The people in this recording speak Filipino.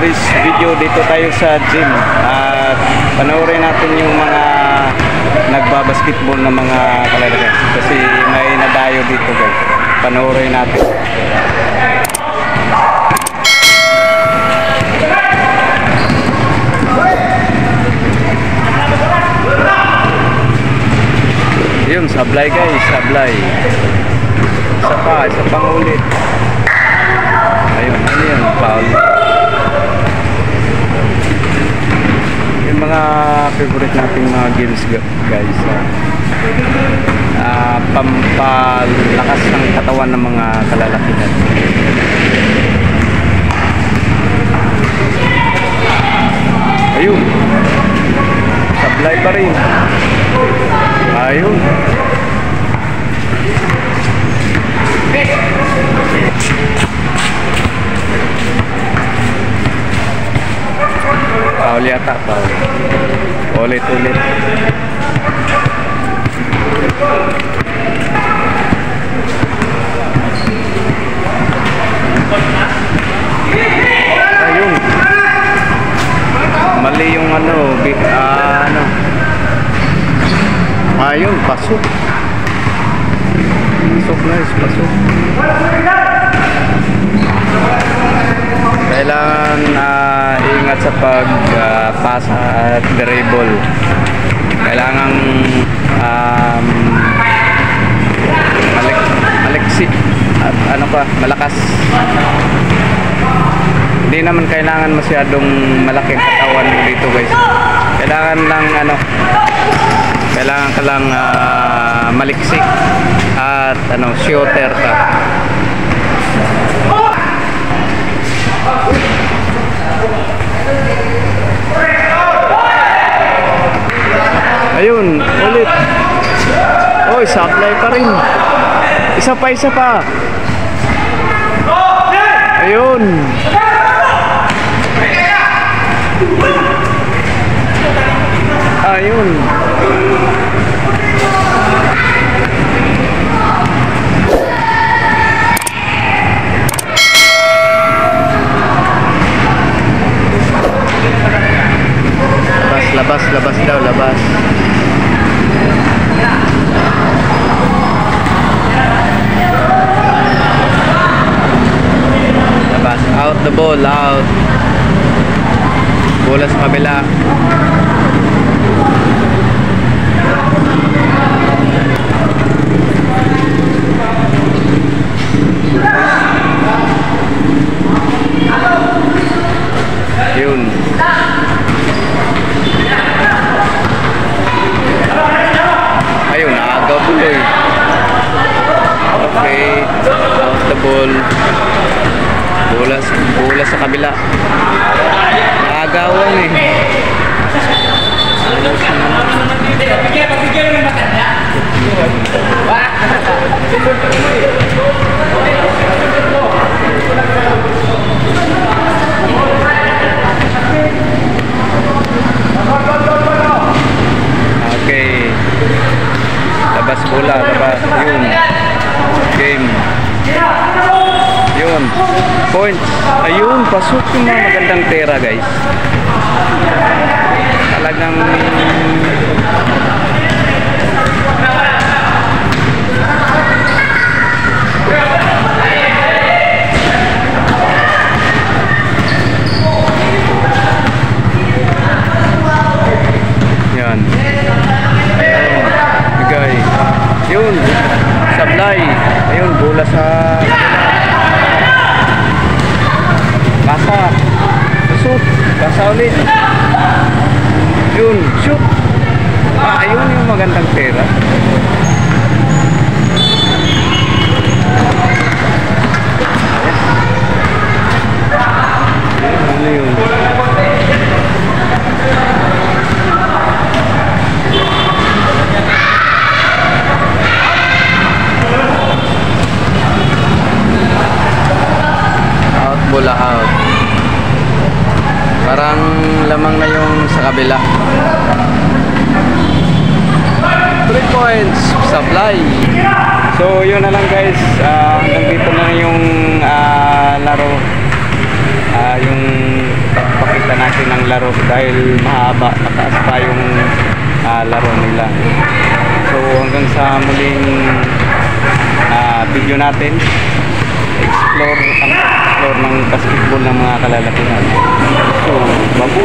this video, dito tayo sa gym at panoorin natin yung mga nagbabasketball na mga kalalakihan kasi may nadayo dito guys. Panoorin natin. Yun, sablay guys, sablay. Isa pang ulit. Ayun, ano yun, foul. Yung mga favorite nating mga games guys. Pampalakas ng katawan ng mga kalalakihan. Ayun. Sablay pa rin. Ayun. Paul yata, Paul. Ulit-ulit. Ayun. Mali yung ano, ayun, pasok. Pasok guys, pasok. Kailangan ingat sa pag-pasa at dribble. Kailangan maliksi at malakas. Hindi naman kailangan masyadong malaking katawan dito guys. Kailangan lang kailangan ka lang maliksi at shooter ka. Ayun, ulit. Oy, supply pa rin. Isa pa. Ayun. Ayun. Labas daw, labas. Labas, out the ball, out. Bola sa kabila. Yun. Ayun, naagaw tuloy. Okay, out the ball. Bola sa kabila. Naagawan eh. Okay. Labas bola, labas. Yun. Game. Yun. Points. Ayun, pasok yung mga magandang tera guys. Talagang yan. Bigay. Yun. Sablay. Ayun, bola sa pasa. Shoot. Pasa ulit. Yun, shoot. Ayun yung magandang pera. Ano yun? Out, bola out. Parang lamang na yung sa kabila. 3 points, supply. So yun na lang guys, hanggang dito na yung laro, yung pakita natin ang laro dahil mahaba, mataas pa yung laro nila. So hanggang sa muling video natin, explore ng basketball ng mga kalalakihan. So babu